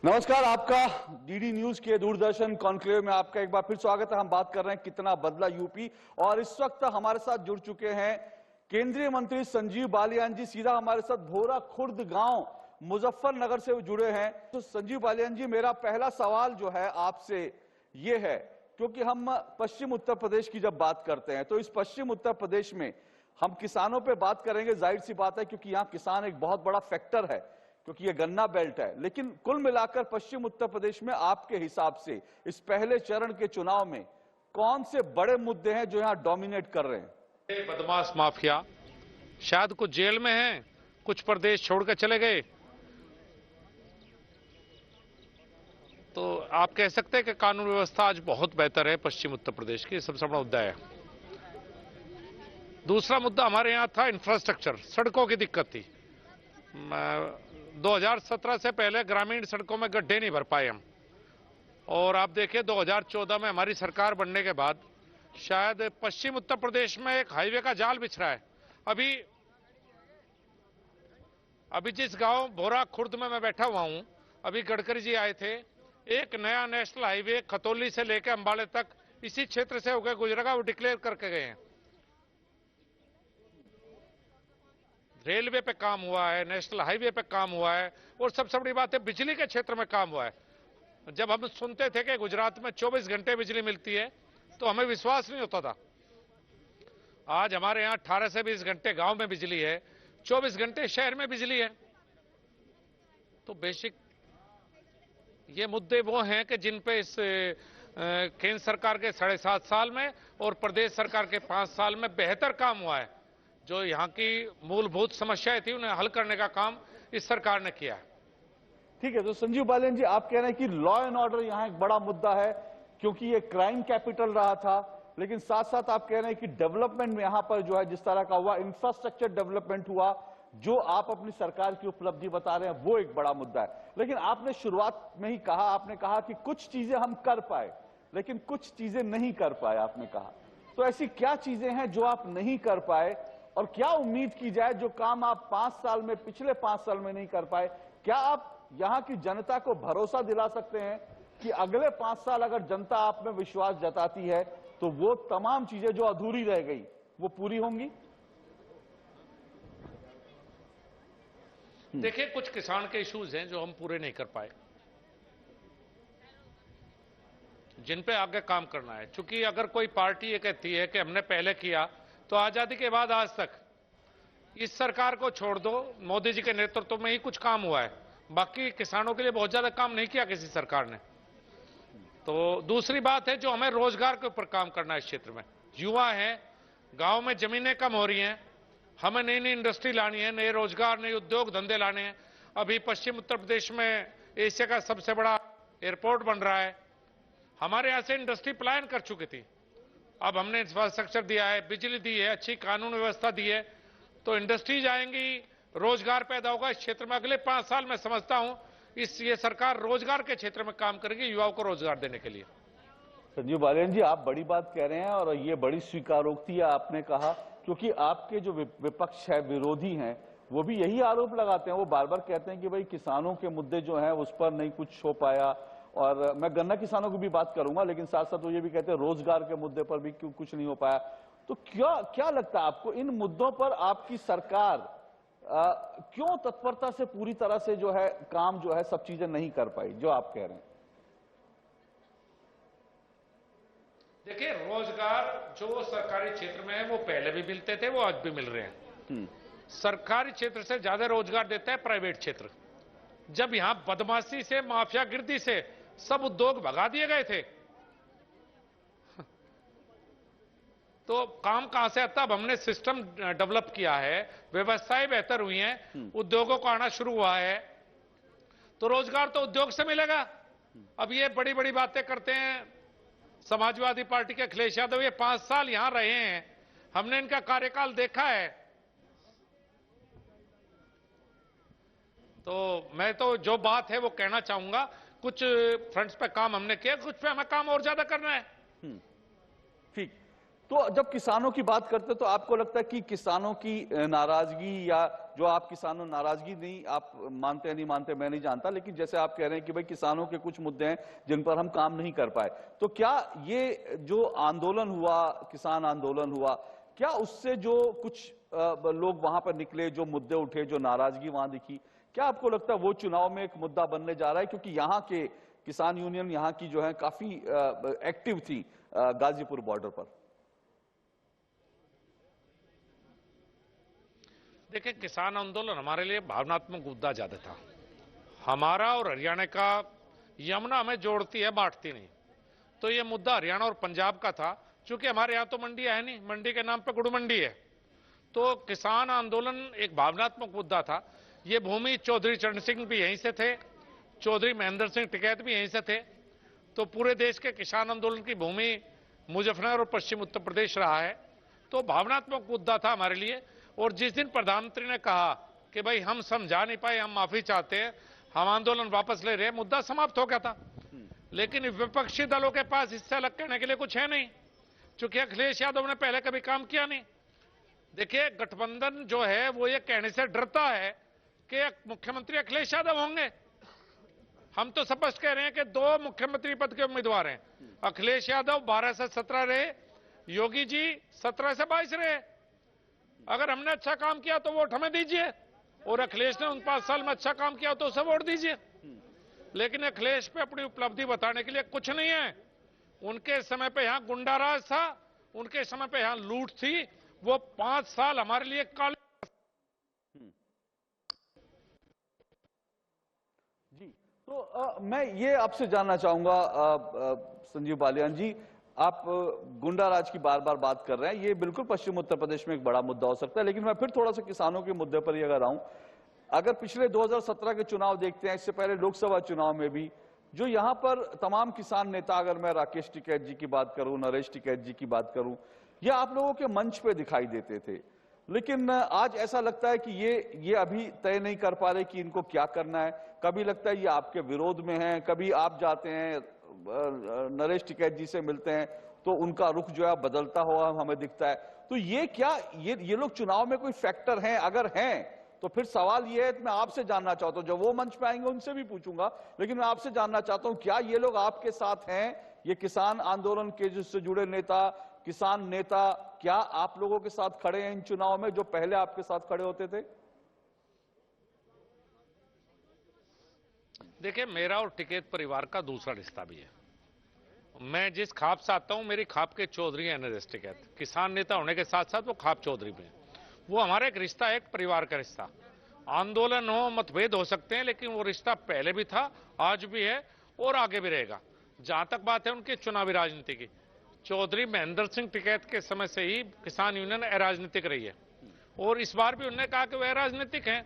नमस्कार, आपका DD news के दूरदर्शन कॉन्क्लेव में आपका एक बार फिर स्वागत है। हम बात कर रहे हैं कितना बदला यूपी, और इस वक्त हमारे साथ जुड़ चुके हैं केंद्रीय मंत्री संजीव बालियान जी। सीधा हमारे साथ भोरा खुर्द गांव मुजफ्फरनगर से जुड़े हैं। तो संजीव बालियान जी, मेरा पहला सवाल जो है आपसे ये है, क्योंकि हम पश्चिम उत्तर प्रदेश की जब बात करते हैं तो इस पश्चिम उत्तर प्रदेश में हम किसानों पे बात करेंगे, जाहिर सी बात है, क्योंकि यहाँ किसान एक बहुत बड़ा फैक्टर है, क्योंकि ये गन्ना बेल्ट है। लेकिन कुल मिलाकर पश्चिम उत्तर प्रदेश में आपके हिसाब से इस पहले चरण के चुनाव में कौन से बड़े मुद्दे हैं जो यहां डोमिनेट कर रहे हैं? बदमाश माफिया शायद कुछ जेल में हैं, कुछ प्रदेश छोड़कर चले गए, तो आप कह सकते हैं कि कानून व्यवस्था आज बहुत बेहतर है पश्चिम उत्तर प्रदेश की। सबसे बड़ा मुद्दा है। दूसरा मुद्दा हमारे यहां था इंफ्रास्ट्रक्चर, सड़कों की दिक्कत थी। 2017 से पहले ग्रामीण सड़कों में गड्ढे नहीं भर पाए हम, और आप देखिए 2014 में हमारी सरकार बनने के बाद शायद पश्चिम उत्तर प्रदेश में एक हाईवे का जाल बिछ रहा है। अभी जिस गांव भोरा खुर्द में मैं बैठा हुआ हूं, अभी गडकरी जी आए थे, एक नया नेशनल हाईवे खतौली से लेकर अंबाले तक इसी क्षेत्र से होकर गुजरेगा, वो डिक्लेयर करके गए हैं। रेलवे पे काम हुआ है, नेशनल हाईवे पे काम हुआ है, और सबसे बड़ी बात है बिजली के क्षेत्र में काम हुआ है। जब हम सुनते थे कि गुजरात में 24 घंटे बिजली मिलती है तो हमें विश्वास नहीं होता था। आज हमारे यहाँ 18 से 20 घंटे गांव में बिजली है, 24 घंटे शहर में बिजली है। तो बेसिक ये मुद्दे वो हैं कि जिन पे इस केंद्र सरकार के 7.5 साल में और प्रदेश सरकार के 5 साल में बेहतर काम हुआ है। जो यहाँ की मूलभूत समस्याएं थी उन्हें हल करने का काम इस सरकार ने किया है। ठीक है, तो संजीव बालियान जी, आप कह रहे हैं कि लॉ एंड ऑर्डर यहाँ एक बड़ा मुद्दा है, क्योंकि ये क्राइम कैपिटल रहा था। लेकिन साथ साथ आप कह रहे हैं कि डेवलपमेंट में यहाँ पर जो है जिस तरह का हुआ, इंफ्रास्ट्रक्चर डेवलपमेंट हुआ, जो आप अपनी सरकार की उपलब्धि बता रहे हैं, वो एक बड़ा मुद्दा है। लेकिन आपने शुरुआत में ही कहा, आपने कहा कि कुछ चीजें हम कर पाए लेकिन कुछ चीजें नहीं कर पाए, आपने कहा। तो ऐसी क्या चीजें हैं जो आप नहीं कर पाए, और क्या उम्मीद की जाए जो काम आप 5 साल में, पिछले 5 साल में नहीं कर पाए, क्या आप यहां की जनता को भरोसा दिला सकते हैं कि अगले 5 साल अगर जनता आप में विश्वास जताती है तो वो तमाम चीजें जो अधूरी रह गई वो पूरी होंगी? देखिए, कुछ किसान के इश्यूज हैं जो हम पूरे नहीं कर पाए, जिन पे आगे काम करना है। क्योंकि अगर कोई पार्टी ये कहती है कि हमने पहले किया, तो आजादी के बाद आज तक इस सरकार को छोड़ दो, मोदी जी के नेतृत्व में ही कुछ काम हुआ है। बाकी किसानों के लिए बहुत ज्यादा काम नहीं किया किसी सरकार ने। तो दूसरी बात है, जो हमें रोजगार के ऊपर काम करना है इस क्षेत्र में। युवा हैं, गांव में जमीनें कम हो रही हैं, हमें नई नई इंडस्ट्री लानी है, नए रोजगार, नए उद्योग धंधे लाने हैं। अभी पश्चिम उत्तर प्रदेश में एशिया का सबसे बड़ा एयरपोर्ट बन रहा है। हमारे यहां से इंडस्ट्री पलायन कर चुकी थी, अब हमने इंफ्रास्ट्रक्चर दिया है, बिजली दी है, अच्छी कानून व्यवस्था दी है, तो इंडस्ट्रीज आएंगी, रोजगार पैदा होगा इस क्षेत्र में। अगले 5 साल मैं समझता हूं ये सरकार रोजगार के क्षेत्र में काम करेगी, युवाओं को रोजगार देने के लिए। संजीव बालियान जी, आप बड़ी बात कह रहे हैं, और ये बड़ी स्वीकारोक्ति है, आपने कहा, क्योंकि आपके जो विपक्ष है, विरोधी हैं, वो भी यही आरोप लगाते हैं। वो बार बार कहते हैं कि भाई किसानों के मुद्दे जो हैं उस पर नहीं कुछ हो पाया, और मैं गन्ना किसानों की भी बात करूंगा, लेकिन साथ साथ वो ये भी कहते हैं रोजगार के मुद्दे पर भी क्यों कुछ नहीं हो पाया। तो क्या लगता है आपको, इन मुद्दों पर आपकी सरकार क्यों तत्परता से पूरी तरह से जो है काम जो है सब चीजें नहीं कर पाई, जो आप कह रहे हैं? देखिए, रोजगार जो सरकारी क्षेत्र में है वो पहले भी मिलते थे, वो आज भी मिल रहे हैं। सरकारी क्षेत्र से ज्यादा रोजगार देता है प्राइवेट क्षेत्र। जब यहां बदमाशी से, माफियागिर्दी से सब उद्योग भगा दिए गए थे, तो काम कहां से आता? अब हमने सिस्टम डेवलप किया है, व्यवस्थाएं बेहतर हुई हैं, उद्योगों को आना शुरू हुआ है, तो रोजगार तो उद्योग से मिलेगा। अब ये बड़ी बड़ी बातें करते हैं समाजवादी पार्टी के अखिलेश यादव, ये 5 साल यहां रहे हैं, हमने इनका कार्यकाल देखा है। तो मैं तो जो बात है वो कहना चाहूंगा, कुछ फ्रंट्स पे काम हमने किया, कुछ पे हमें काम और ज्यादा करना है। ठीक, तो जब किसानों की बात करते हैं तो आपको लगता है कि किसानों की नाराजगी, या जो आप किसानों नाराजगी नहीं आप मानते हैं नहीं मानते मैं नहीं जानता, लेकिन जैसे आप कह रहे हैं कि भाई किसानों के कुछ मुद्दे हैं जिन पर हम काम नहीं कर पाए, तो क्या ये जो आंदोलन हुआ, किसान आंदोलन हुआ, क्या उससे जो कुछ लोग वहां पर निकले, जो मुद्दे उठे, जो नाराजगी वहां दिखी, क्या आपको लगता है वो चुनाव में एक मुद्दा बनने जा रहा है? क्योंकि यहाँ के किसान यूनियन यहाँ की जो है काफी एक्टिव थी गाजीपुर बॉर्डर पर। देखिए, किसान आंदोलन हमारे लिए भावनात्मक मुद्दा ज्यादा था। हमारा और हरियाणा का, यमुना हमें जोड़ती है, बांटती नहीं। तो ये मुद्दा हरियाणा और पंजाब का था, क्योंकि हमारे यहां तो मंडियां है नहीं, मंडी के नाम पे गुड़ मंडी है। तो किसान आंदोलन एक भावनात्मक मुद्दा था। ये भूमि चौधरी चरण सिंह भी यहीं से थे, चौधरी महेंद्र सिंह टिकैत भी यहीं से थे। तो पूरे देश के किसान आंदोलन की भूमि मुजफ्फरनगर और पश्चिम उत्तर प्रदेश रहा है। तो भावनात्मक मुद्दा था हमारे लिए। और जिस दिन प्रधानमंत्री ने कहा कि भाई हम समझा नहीं पाए, हम माफी चाहते हैं, हम आंदोलन वापस ले रहे हैं, मुद्दा समाप्त हो गया था। लेकिन विपक्षी दलों के पास इससे अलग कहने के लिए कुछ है नहीं, क्योंकि अखिलेश यादव ने पहले कभी काम किया नहीं। देखिए, गठबंधन जो है वो ये कहने से डरता है कि मुख्यमंत्री अखिलेश यादव होंगे। हम तो स्पष्ट कह रहे हैं कि 2 मुख्यमंत्री पद के उम्मीदवार हैं। अखिलेश यादव 12 से 17 रहे, योगी जी 17 से 22 रहे। अगर हमने अच्छा काम किया तो वोट हमें दीजिए, और अखिलेश ने उन 5 साल में अच्छा काम किया तो उसे वोट दीजिए। लेकिन अखिलेश पे अपनी उपलब्धि बताने के लिए कुछ नहीं है। उनके समय पे यहां गुंडाराज था, उनके समय पे यहां लूट थी। वो 5 साल हमारे लिए काले। जी, तो मैं ये आपसे जानना चाहूंगा संजीव बालियान जी, आप गुंडाराज की बार बार बात कर रहे हैं, ये बिल्कुल पश्चिम उत्तर प्रदेश में एक बड़ा मुद्दा हो सकता है, लेकिन मैं फिर थोड़ा सा किसानों के मुद्दे पर ही अगर आऊं, अगर पिछले 2017 के चुनाव देखते हैं, इससे पहले लोकसभा चुनाव में भी जो यहां पर तमाम किसान नेता, अगर मैं राकेश टिकैत जी की बात करूं, नरेश टिकैत जी की बात करूं, ये आप लोगों के मंच पे दिखाई देते थे। लेकिन आज ऐसा लगता है कि ये अभी तय नहीं कर पा रहे कि इनको क्या करना है। कभी लगता है ये आपके विरोध में है, कभी आप जाते हैं नरेश टिकैत जी से मिलते हैं तो उनका रुख जो है बदलता हुआ हमें दिखता है। तो ये क्या ये लोग चुनाव में कोई फैक्टर हैं? अगर हैं तो फिर सवाल ये है, मैं आपसे जानना चाहता हूं, जब वो मंच पे आएंगे उनसे भी पूछूंगा, लेकिन मैं आपसे जानना चाहता हूं क्या ये लोग आपके साथ हैं? ये किसान आंदोलन के जिससे जुड़े नेता, किसान नेता, क्या आप लोगों के साथ खड़े हैं इन चुनाव में जो पहले आपके साथ खड़े होते थे? देखिए, मेरा और टिकैत परिवार का दूसरा रिश्ता भी है। मैं जिस खाप से आता हूं, मेरी खाप के चौधरी हैं नरेश टिकैत। किसान नेता होने के साथ साथ वो खाप चौधरी भी हैं। वो हमारा एक रिश्ता है, एक परिवार का रिश्ता। आंदोलन हो, मतभेद हो सकते हैं, लेकिन वो रिश्ता पहले भी था, आज भी है और आगे भी रहेगा। जहां तक बात है उनकी चुनावी राजनीति की, चौधरी महेंद्र सिंह टिकैत के समय से ही किसान यूनियन अराजनीतिक रही है, और इस बार भी उन्होंने कहा कि वह राजनीतिक है।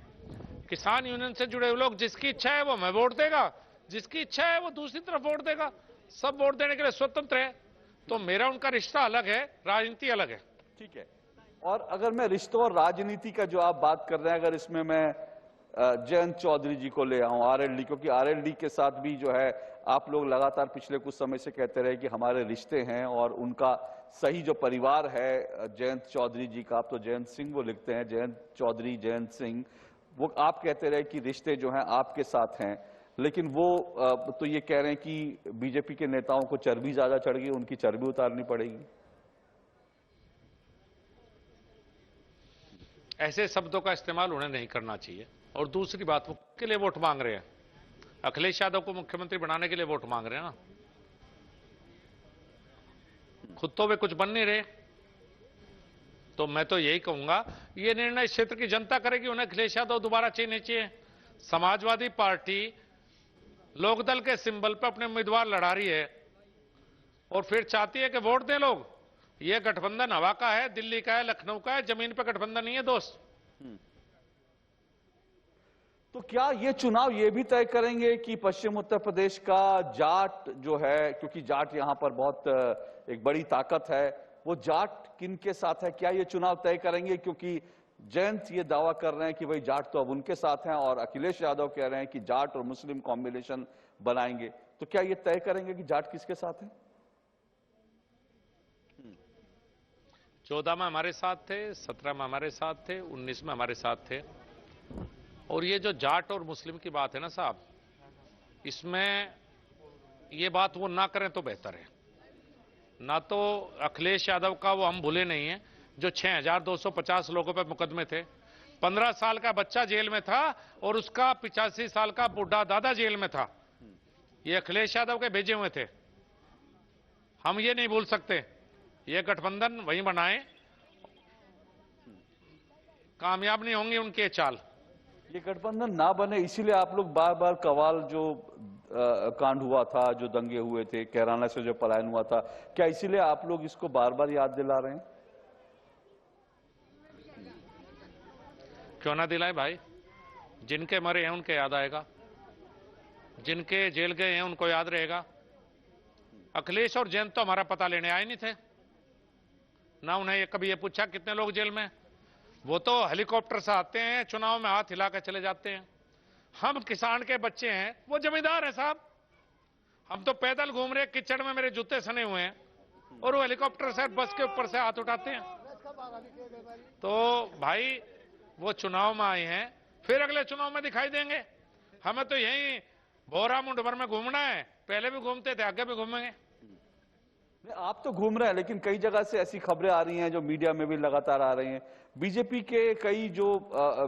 किसान यूनियन से जुड़े हुए लोग, जिसकी इच्छा है वो हमें वोट देगा, जिसकी इच्छा है वो दूसरी तरफ वोट देगा। सब वोट देने के लिए स्वतंत्र है। तो मेरा उनका रिश्ता अलग है, राजनीति अलग है। ठीक है। और अगर मैं रिश्तों और राजनीति का जो आप बात कर रहे हैं, अगर इसमें मैं जयंत चौधरी जी को ले आऊं, आरएलडी, क्योंकि आरएलडी के साथ भी जो है आप लोग लगातार पिछले कुछ समय से कहते रहे कि हमारे रिश्ते हैं, और उनका सही जो परिवार है जयंत चौधरी जी का, आप तो जयंत सिंह वो लिखते हैं, जयंत चौधरी, जयंत सिंह, वो आप कहते रहे कि रिश्ते जो हैं आपके साथ हैं, लेकिन वो तो ये कह रहे हैं कि बीजेपी के नेताओं को चर्बी ज्यादा चढ़ गई, उनकी चर्बी उतारनी पड़ेगी। ऐसे शब्दों का इस्तेमाल उन्हें नहीं करना चाहिए। और दूसरी बात, वो के लिए वोट मांग रहे हैं, अखिलेश यादव को मुख्यमंत्री बनाने के लिए वोट मांग रहे हैं ना, खुद तो वे कुछ बन नहीं रहे। तो मैं तो यही कहूंगा, ये निर्णय क्षेत्र की जनता करेगी, उन्हें अखिलेश यादव दोबारा चाहिए चाहिए। समाजवादी पार्टी लोकदल के सिंबल पर अपने उम्मीदवार लड़ा रही है और फिर चाहती है कि वोट दें लोग। ये गठबंधन हवा का है, दिल्ली का है, लखनऊ का है, जमीन पर गठबंधन नहीं है दोस्त। तो क्या ये चुनाव ये भी तय करेंगे कि पश्चिम उत्तर प्रदेश का जाट जो है, क्योंकि जाट यहां पर बहुत एक बड़ी ताकत है, वो जाट किन के साथ है, क्या ये चुनाव तय करेंगे? क्योंकि जयंत ये दावा कर रहे हैं कि भाई जाट तो अब उनके साथ हैं, और अखिलेश यादव कह रहे हैं कि जाट और मुस्लिम कॉम्बिनेशन बनाएंगे। तो क्या ये तय करेंगे कि जाट किसके साथ है? 14 में हमारे साथ थे, 17 में हमारे साथ थे, 19 में हमारे साथ थे। और ये जो जाट और मुस्लिम की बात है ना साहब, इसमें ये बात वो ना करें तो बेहतर है। ना तो अखिलेश यादव का वो हम भूले नहीं है जो 6250 लोगों पे मुकदमे थे, 15 साल का बच्चा जेल में था और उसका 85 साल का बूढ़ा दादा जेल में था। ये अखिलेश यादव के भेजे हुए थे। हम ये नहीं भूल सकते। ये गठबंधन वहीं बनाए, कामयाब नहीं होंगी उनके चाल। ये गठबंधन ना बने इसीलिए आप लोग बार बार कवाल जो कांड हुआ था, जो दंगे हुए थे, कैराना से जो पलायन हुआ था, क्या इसीलिए आप लोग इसको बार बार याद दिला रहे हैं? क्यों ना दिलाए भाई, जिनके मरे हैं उनके याद आएगा, जिनके जेल गए हैं उनको याद रहेगा। अखिलेश और जयंत तो हमारा पता लेने आए नहीं थे ना, उन्हें कभी ये पूछा कितने लोग जेल में। वो तो हेलीकॉप्टर से आते हैं, चुनाव में हाथ हिलाकर चले जाते हैं। हम किसान के बच्चे हैं, वो जमींदार हैं साहब। हम तो पैदल घूम रहे, कीचड़ में मेरे जूते सने हुए हैं, और वो हेलीकॉप्टर से बस के ऊपर से हाथ उठाते हैं। तो भाई वो चुनाव में आए हैं, फिर अगले चुनाव में दिखाई देंगे। हमें तो यही भोरा मुंड भर में घूमना है, पहले भी घूमते थे, आगे भी घूमेंगे। आप तो घूम रहे हैं, लेकिन कई जगह से ऐसी खबरें आ रही हैं जो मीडिया में भी लगातार आ रही हैं, बीजेपी के कई जो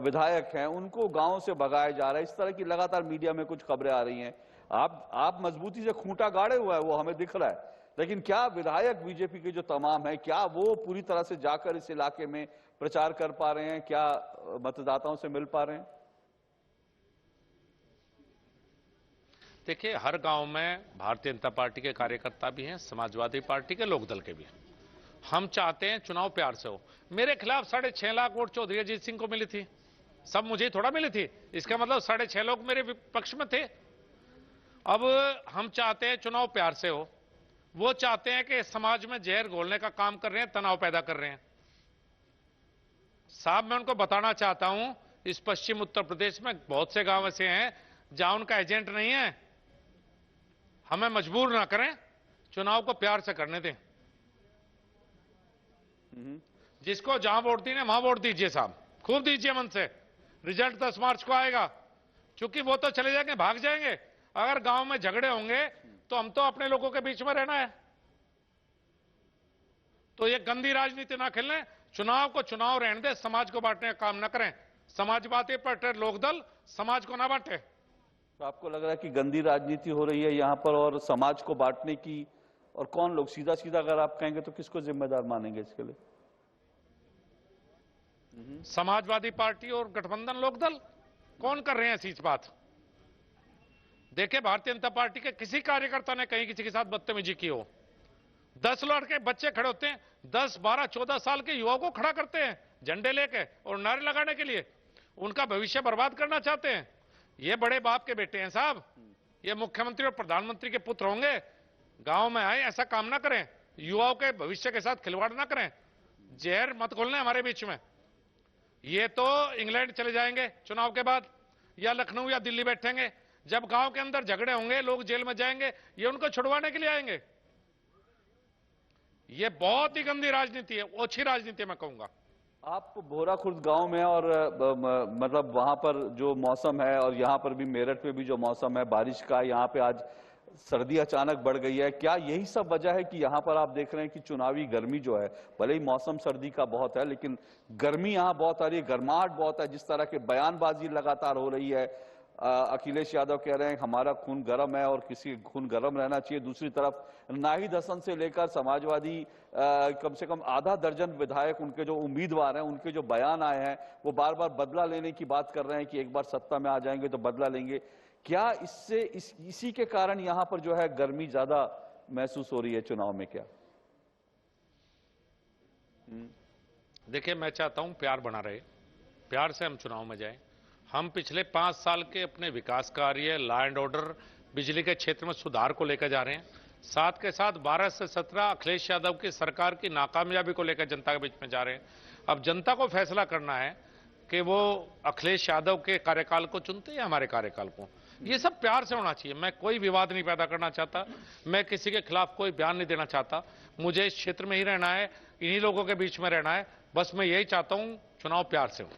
विधायक हैं उनको गांव से भगाया जा रहा है, इस तरह की लगातार मीडिया में कुछ खबरें आ रही हैं। आप मजबूती से खूंटा गाड़े हुआ है, वो हमें दिख रहा है, लेकिन क्या विधायक बीजेपी के जो तमाम हैं, क्या वो पूरी तरह से जाकर इस इलाके में प्रचार कर पा रहे हैं? क्या मतदाताओं से मिल पा रहे हैं? देखिए, हर गांव में भारतीय जनता पार्टी के कार्यकर्ता भी हैं, समाजवादी पार्टी के, लोकदल के भी हैं। हम चाहते हैं चुनाव प्यार से हो। मेरे खिलाफ 6.5 लाख वोट चौधरी अजीत सिंह को मिली थी, सब मुझे थोड़ा मिली थी। इसका मतलब 6.5 लोग मेरे पक्ष में थे। अब हम चाहते हैं चुनाव प्यार से हो। वो चाहते हैं कि समाज में जहर घोलने का काम कर रहे हैं, तनाव पैदा कर रहे हैं। साहब, मैं उनको बताना चाहता हूं, इस पश्चिम उत्तर प्रदेश में बहुत से गांव ऐसे हैं जहां उनका एजेंट नहीं है। हमें मजबूर ना करें, चुनाव को प्यार से करने दें। जिसको जहां वोट देना वहां वोट दीजिए साहब, खूब दीजिए मन से। रिजल्ट 10 मार्च को आएगा, क्योंकि वो तो चले जाएंगे, भाग जाएंगे। अगर गांव में झगड़े होंगे तो हम तो अपने लोगों के बीच में रहना है। तो ये गंदी राजनीति ना खेलें, चुनाव को चुनाव रहने दें, समाज को बांटने का काम ना करें। समाजवादी पार्टी लोकदल समाज को ना बांटे। तो आपको लग रहा है कि गंदी राजनीति हो रही है यहां पर और समाज को बांटने की? और कौन लोग, सीधा सीधा अगर आप कहेंगे तो किसको जिम्मेदार मानेंगे इसके लिए? समाजवादी पार्टी और गठबंधन लोकदल कौन कर रहे हैं ऐसी बात? देखिए, भारतीय जनता पार्टी के किसी कार्यकर्ता ने कहीं किसी के साथ बदतमीजी की हो? 10 लड़के बच्चे खड़े होते हैं, 10, 12, 14 साल के युवाओं को खड़ा करते हैं झंडे लेके और नारे लगाने के लिए। उनका भविष्य बर्बाद करना चाहते हैं। ये बड़े बाप के बेटे हैं साहब, ये मुख्यमंत्री और प्रधानमंत्री के पुत्र होंगे। गांव में आए, ऐसा काम ना करें, युवाओं के भविष्य के साथ खिलवाड़ ना करें, जहर मत खोलना हमारे बीच में। ये तो इंग्लैंड चले जाएंगे चुनाव के बाद, या लखनऊ या दिल्ली बैठेंगे। जब गांव के अंदर झगड़े होंगे, लोग जेल में जाएंगे, ये उनको छुड़वाने के लिए आएंगे। ये बहुत ही गंदी राजनीति है, ओछी राजनीति मैं कहूंगा। आप भोरा खुर्द गांव में और मतलब वहां पर जो मौसम है, और यहां पर भी मेरठ में भी जो मौसम है बारिश का, यहां पे आज सर्दी अचानक बढ़ गई है, क्या यही सब वजह है कि यहां पर आप देख रहे हैं कि चुनावी गर्मी जो है, भले ही मौसम सर्दी का बहुत है लेकिन गर्मी यहां बहुत आ रही है, गर्माहट बहुत है, जिस तरह के बयानबाजी लगातार हो रही है। अखिलेश यादव कह रहे हैं हमारा खून गर्म है और किसी खून गर्म रहना चाहिए। दूसरी तरफ नाहिद हसन से लेकर समाजवादी कम से कम आधा दर्जन विधायक, उनके जो उम्मीदवार हैं, उनके जो बयान आए हैं, वो बार बार बदला लेने की बात कर रहे हैं कि एक बार सत्ता में आ जाएंगे तो बदला लेंगे। क्या इससे इसी के कारण यहां पर जो है गर्मी ज्यादा महसूस हो रही है चुनाव में? क्या देखिए, मैं चाहता हूं प्यार बना रहे, प्यार से हम चुनाव में जाएं। हम पिछले 5 साल के अपने विकास कार्य, लॉ एंड ऑर्डर, बिजली के क्षेत्र में सुधार को लेकर जा रहे हैं। साथ के साथ 12 से 17 अखिलेश यादव की सरकार की नाकामयाबी को लेकर जनता के बीच में जा रहे हैं। अब जनता को फैसला करना है कि वो अखिलेश यादव के कार्यकाल को चुनते हैं या हमारे कार्यकाल को। ये सब प्यार से होना चाहिए। मैं कोई विवाद नहीं पैदा करना चाहता, मैं किसी के खिलाफ कोई बयान नहीं देना चाहता। मुझे इस क्षेत्र में ही रहना है। इन्हीं लोगों के बीच में रहना है। बस मैं यही चाहता हूं, चुनाव प्यार से हो।